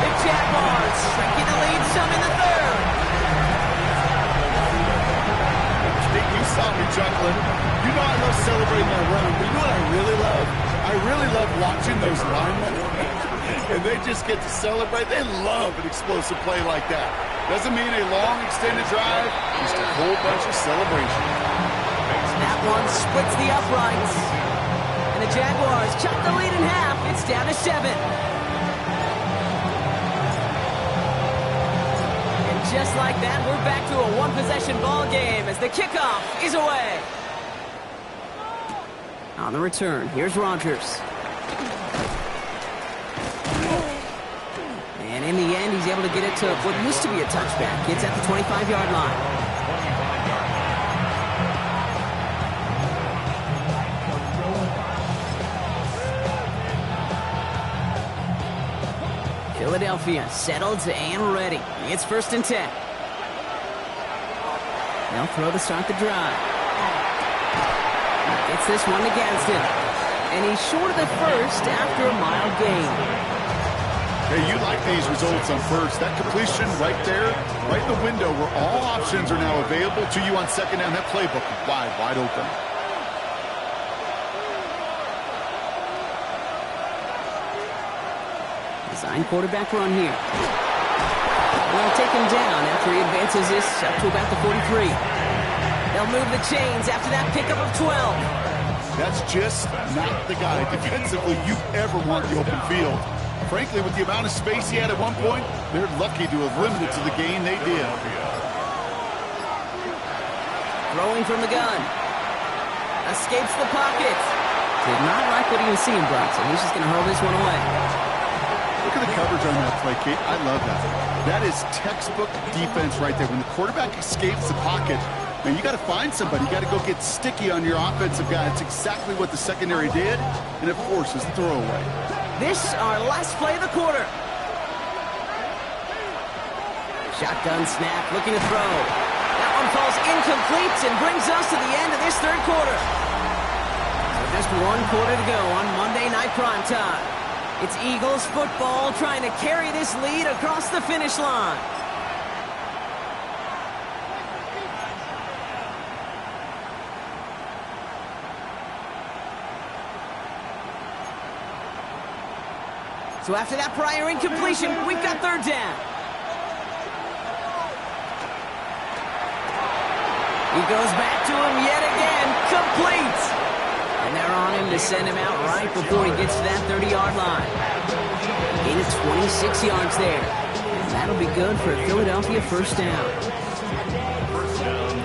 The Jaguars shrinking the lead some in the third. You saw me chuckling. You know I love celebrating that run, but you know what I really love? I really love watching those linemen. And they just get to celebrate. They love an explosive play like that. Doesn't mean a long extended drive, just a whole bunch of celebration. That one splits the uprights. And the Jaguars chop the lead in half. It's down to 7. And just like that, we're back to a one-possession ball game as the kickoff is away. On the return, here's Rodgers. And in the end, he's able to get it to what used to be a touchback. It's at the 25-yard line. Philadelphia settled and ready. It's 1st and 10. They'll throw to start the drive. Gets this one to Gadsden. And he's short of the first after a mild gain. Hey, you like these results on first. That completion right there, right in the window where all options are now available to you on second down. That playbook is wide open. Design quarterback run here. They'll take him down after he advances this up to about the 43. They'll move the chains after that pickup of 12. That's just not the guy defensively you ever want the open field. Frankly, with the amount of space he had at one point, they're lucky to have limited to the gain they did. Throwing from the gun. Escapes the pocket. Did not like what he was seeing, Bronson. He's just going to hurl this one away. Look at the coverage on that play, Kate. I love that. That is textbook defense right there. When the quarterback escapes the pocket, man, you got to find somebody. You got to go get sticky on your offensive guy. It's exactly what the secondary did, and it forces the throwaway. This our last play of the quarter. Shotgun snap, looking to throw. That one falls incomplete and brings us to the end of this third quarter. So just one quarter to go on Monday Night Primetime. It's Eagles football trying to carry this lead across the finish line. So after that prior incompletion, we've got third down. He goes back to him yet again, complete. And they're on him to send him out right before he gets to that 30-yard line. Gain of 26 yards there. And that'll be good for a Philadelphia first down.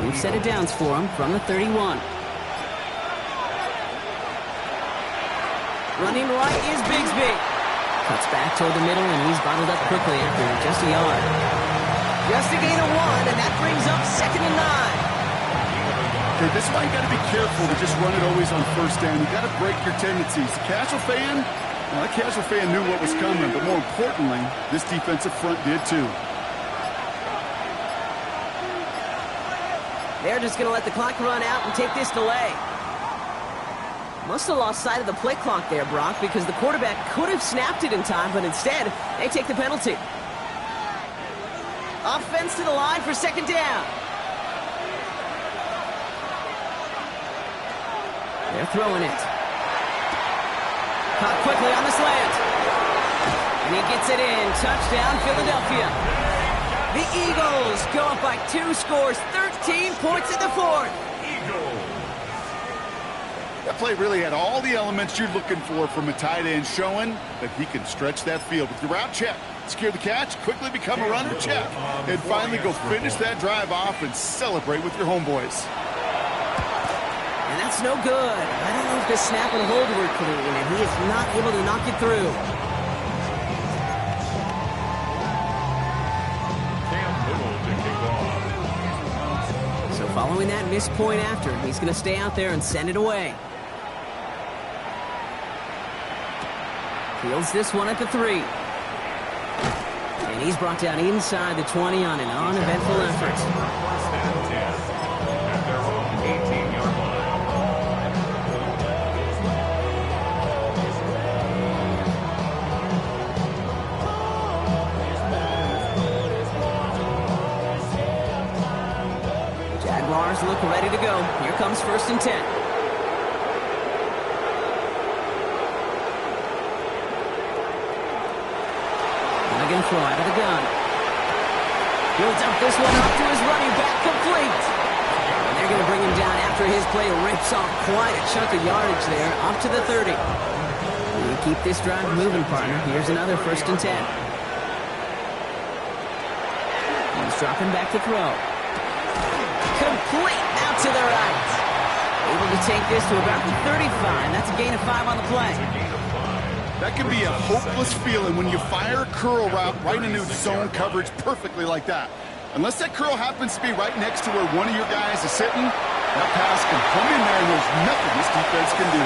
We've set it downs for him from the 31. Running right is Bigsby. Cuts back toward the middle, and he's bottled up quickly after just a yard. Just a gain of 1, and that brings up 2nd and 9. Okay, this is why you got to be careful to just run it always on first down. You got to break your tendencies. The casual fan, well, that casual fan knew what was coming, but more importantly, this defensive front did too. They're just going to let the clock run out and take this delay. Must have lost sight of the play clock there, Brock, because the quarterback could have snapped it in time, but instead, they take the penalty. Offense to the line for 2nd down. They're throwing it. Caught quickly on the slant. And he gets it in. Touchdown, Philadelphia. The Eagles go up by 2 scores, 13 points in the 4th. That play really had all the elements you're looking for from a tight end, showing that he can stretch that field with the route check, secure the catch, quickly become a runner check, and finally go finish that drive off and celebrate with your homeboys. And that's no good. I don't know if the snap and hold were clean, and he is not able to knock it through. So following that missed point after, he's going to stay out there and send it away. Fields this one at the 3. And he's brought down inside the 20 on an uneventful effort. Jaguars look ready to go. Here comes 1st and 10. Again, throw out of the gun. Builds up this one up to his running back, complete. And they're going to bring him down after his play rips off quite a chunk of yardage there, up to the 30. We keep this drive moving, partner. Here's another 1st and 10. He's dropping back to throw. Complete out to the right. Able to take this to about the 35. That's a gain of 5 on the play. That can be a hopeless feeling when you fire a curl route right into zone coverage perfectly like that. Unless that curl happens to be right next to where one of your guys is sitting, that pass can come in there and there's nothing this defense can do.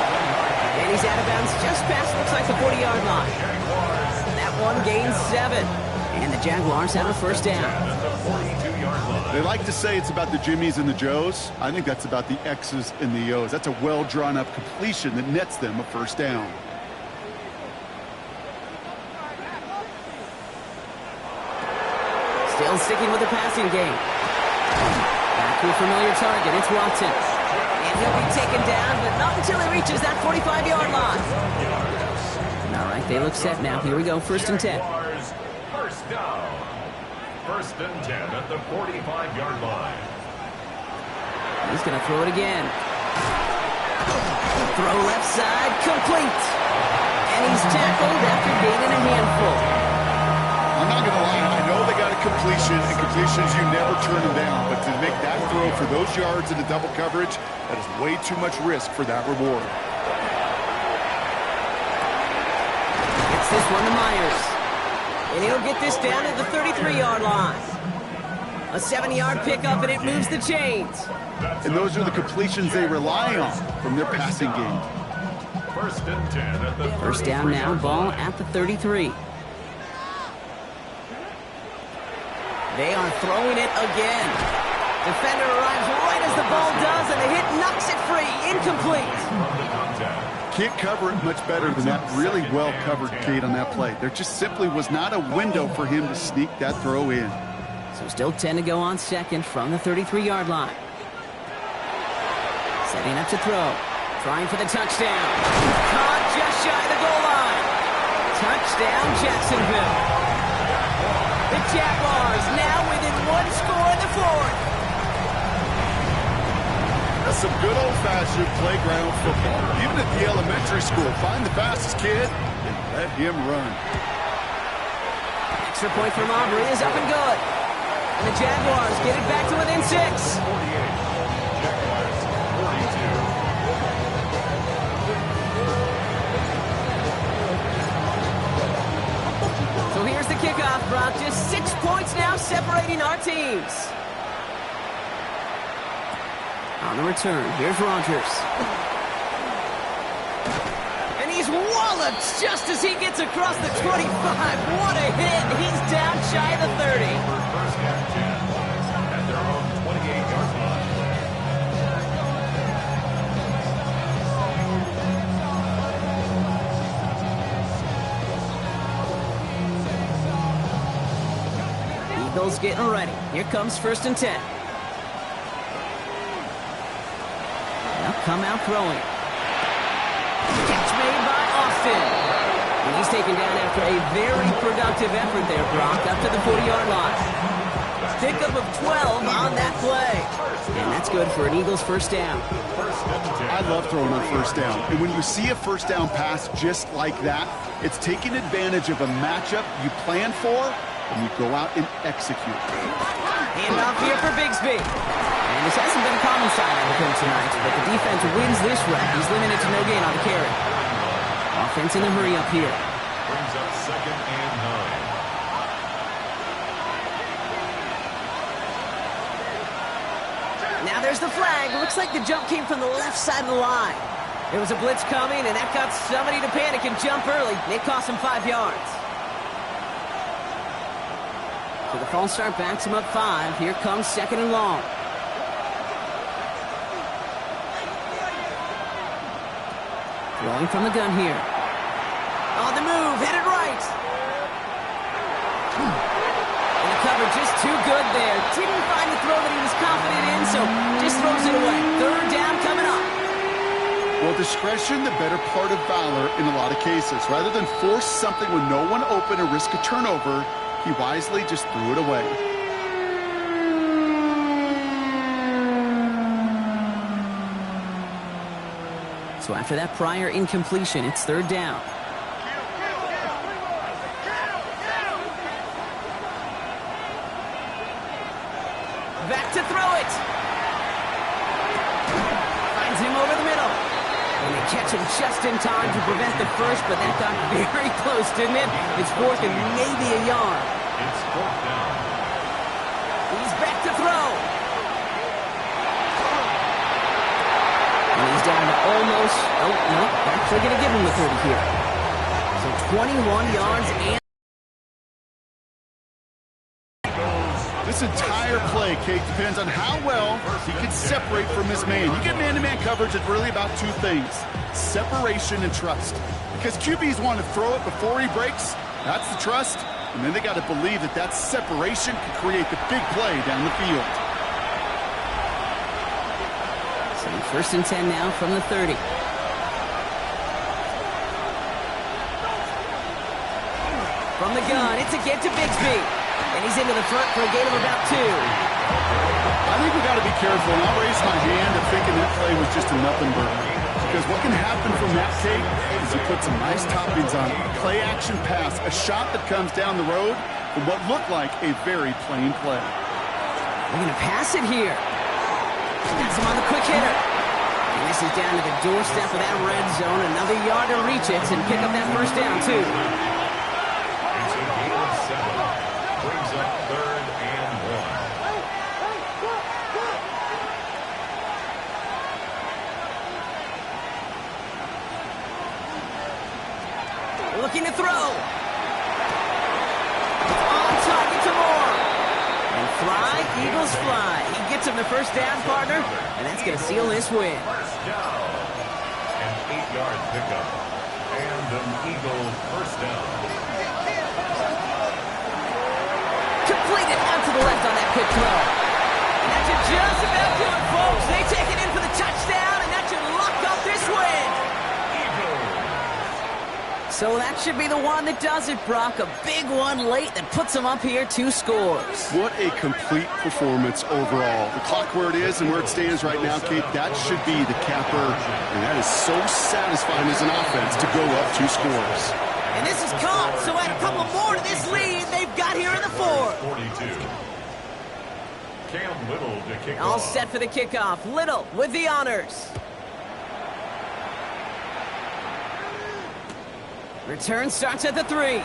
And he's out of bounds just past, looks like the 40-yard line. That one gains 7. And the Jaguars have a 1st down. They like to say it's about the Jimmies and the Joes. I think that's about the X's and the O's. That's a well-drawn-up completion that nets them a 1st down. Still sticking with the passing game. Back to a familiar target. It's Watson. And he'll be taken down, but not until he reaches that 45-yard line. All right, they look set now. Here we go, 1st and 10. First down. 1st and 10 at the 45-yard line. He's going to throw it again. Throw left side, complete. And he's tackled after gaining a handful. I'm not going to lie, I know they got a completion, and completions, you never turn them down. But to make that throw for those yards into double coverage, that is way too much risk for that reward. Gets this one to Myers. And he'll get this down at the 33-yard line. A 7-yard pickup, and it moves the chains. And those are the completions they rely on from their passing game. 1st and 10 at the 1st down now, ball at the 33. They are throwing it again. Defender arrives right as the ball does, and the hit knocks it free. Incomplete. Can't cover it much better than that really well-covered Kate on that play. There just simply was not a window for him to sneak that throw in. So still 10 to go on 2nd from the 33-yard line. Setting up to throw. Trying for the touchdown. Caught just shy of the goal line. Touchdown, Jacksonville. The Jaguars now within 1 score in the 4th. Some good old-fashioned playground football. Even at the elementary school, find the fastest kid and let him run. Extra point from Aubrey is up and good. And the Jaguars get it back to within 6. 48. Jaguars 42. So here's the kickoff, Brock. Just 6 points now separating our teams. On the return, here's Rodgers. And he's walloped just as he gets across the 25. What a hit. He's down shy of the 30. First and 10 at their own 28-yard line. Eagles getting ready. Here comes 1st and 10. Come out throwing. Catch made by Austin. And he's taken down after a very productive effort there, Brock, up to the 40-yard line. Pickup of 12 on that play. And that's good for an Eagles first down. I love throwing on first down. And when you see a first down pass just like that, it's taking advantage of a matchup you plan for, and you go out and execute. Handoff here for Bigsby. And this hasn't been a common sight out of him tonight, but the defense wins this round. He's limited to no gain on the carry. Offense in the hurry up here. Brings up 2nd and 9. Now there's the flag. Looks like the jump came from the left side of the line. There was a blitz coming, and that got somebody to panic and jump early. It cost him 5 yards. So the false start backs him up 5. Here comes 2nd and long. Throwing from the gun here. On the move, headed right. And the cover just too good there. Didn't find the throw that he was confident in, so just throws it away. 3rd down coming up. Well, discretion, the better part of valor in a lot of cases. Rather than force something with no one open or risk a turnover, he wisely just threw it away. So after that prior incompletion, it's 3rd down. Back to throw it. Finds him over the middle. And they catch him just in time to prevent the first, but that got very close, didn't it? It's 4th and maybe a yard. It's 4th down. He's back to throw. And he's down to almost, oh, no, actually going to give him the 30 here. So 21 yards and... This entire play, Kate, depends on how well he can separate from his man. You get man-to-man coverage, it's really about 2 things, separation and trust. Because QBs want to throw it before he breaks, that's the trust, and then they got to believe that that separation can create the big play down the field. So 1st and 10 now from the 30. From the gun, it's a get to Bigsby. And he's into the front for a gain of about 2. I think we got to be careful, and I'll raise my hand to thinking that play was just a nothing burger. Because what can happen from that, Kate, is you put some nice toppings on it. A play-action pass, a shot that comes down the road from what looked like a very plain play. They're going to pass it here. That's him on the quick hitter. And this is down to the doorstep of that red zone. Another yard to reach it and pick up that first down, too. It's a gain of 7. Brings up 3rd and 1. Looking to throw. On target to Moore. And fly, Eagles fly. He gets him the first down, partner, and that's going to seal this win. First down. An 8-yard pickup. And an Eagle first down. Completed out to the left on that quick throw. And that should just about do it, folks. They take it in for the touchdown, and that should lock up this win. So that should be the one that does it, Brock. A big one late that puts them up here 2 scores. What a complete performance overall. The clock where it is and where it stands right now, Kate, that should be the capper. And that is so satisfying as an offense to go up 2 scores. And this is caught, so add a couple more to this lead they've got here in the 4th. 42. Cam Little to kick All off. set for the kickoff. Little with the honors. Return starts at the 3. They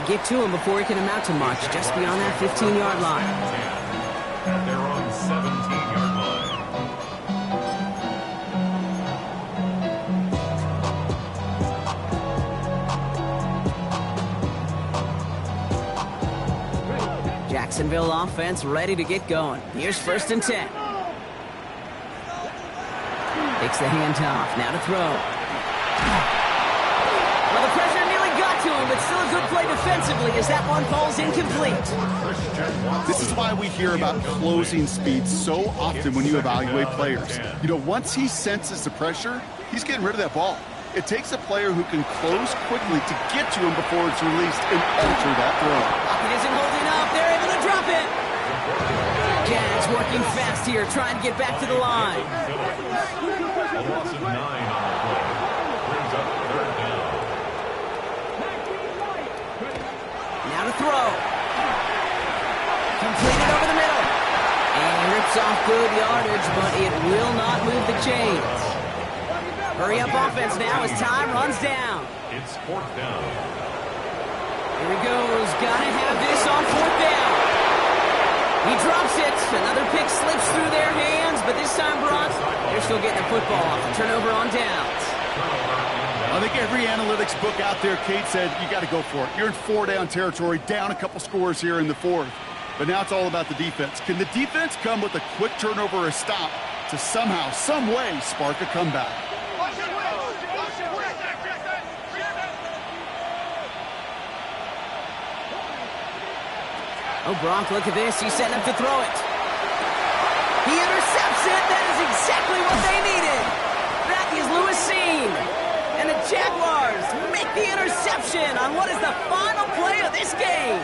get to him before he can amount to much, just beyond that 15-yard line. They're on 17-yard line. Jacksonville offense ready to get going. Here's 1st and 10. Takes the handoff. Now to throw. Well, the pressure nearly got to him, but still a good play defensively as that one falls incomplete. This is why we hear about closing speed so often when you evaluate players. You know, once he senses the pressure, he's getting rid of that ball. It takes a player who can close quickly to get to him before it's released and alter that throw. It isn't holding up. They're able to drop it. Jags working fast here, trying to get back to the line. A loss of 9 on the play. Brings up 3rd down. Now to throw. Completed over the middle. And he rips off good yardage, but it will not move the chains. Hurry up offense now as time runs down. It's 4th down. Here he goes. Gotta have this on 4th down. He drops it. Another pick slips through their hands, but this time, Brock, they're still getting the football off. The turnover on downs. I think every analytics book out there, Kate, said you got to go for it. You're in 4-down territory, down a couple scores here in the 4th. But now it's all about the defense. Can the defense come with a quick turnover or a stop to somehow, some way, spark a comeback? Oh, Brock, look at this. He's setting up to throw it. He intercepts it. That is exactly what they needed. That is Lewis Seen. And the Jaguars make the interception on what is the final play of this game.